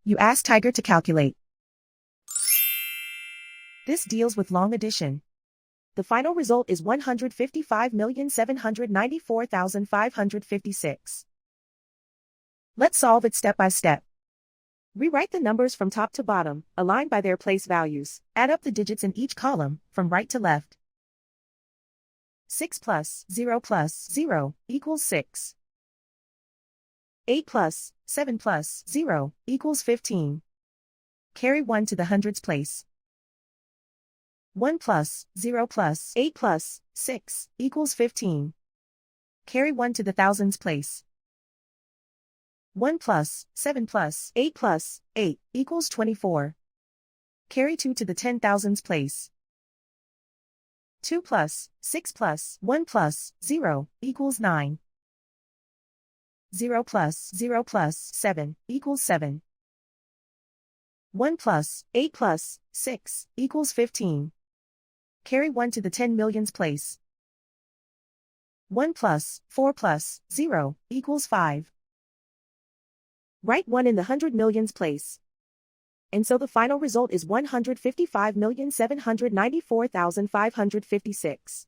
You ask Tiger to calculate. This deals with long addition. The final result is 155,794,556. Let's solve it step by step. Rewrite the numbers from top to bottom, aligned by their place values. Add up the digits in each column, from right to left. 6 plus 0 plus 0 equals 6. 8 plus 7 plus 0 equals 15. Carry 1 to the hundreds place. 1 plus 0 plus 8 plus 6 equals 15. Carry 1 to the thousands place. 1 plus 7 plus 8 plus 8 equals 24. Carry 2 to the 10,000s place. 2 plus 6 plus 1 plus 0 equals 9. 0 plus 0 plus 7 equals 7. 1 plus 8 plus 6 equals 15. Carry 1 to the 10 millions place. 1 plus 4 plus 0 equals 5. Write 1 in the 100 millions place. And so the final result is 155,794,556.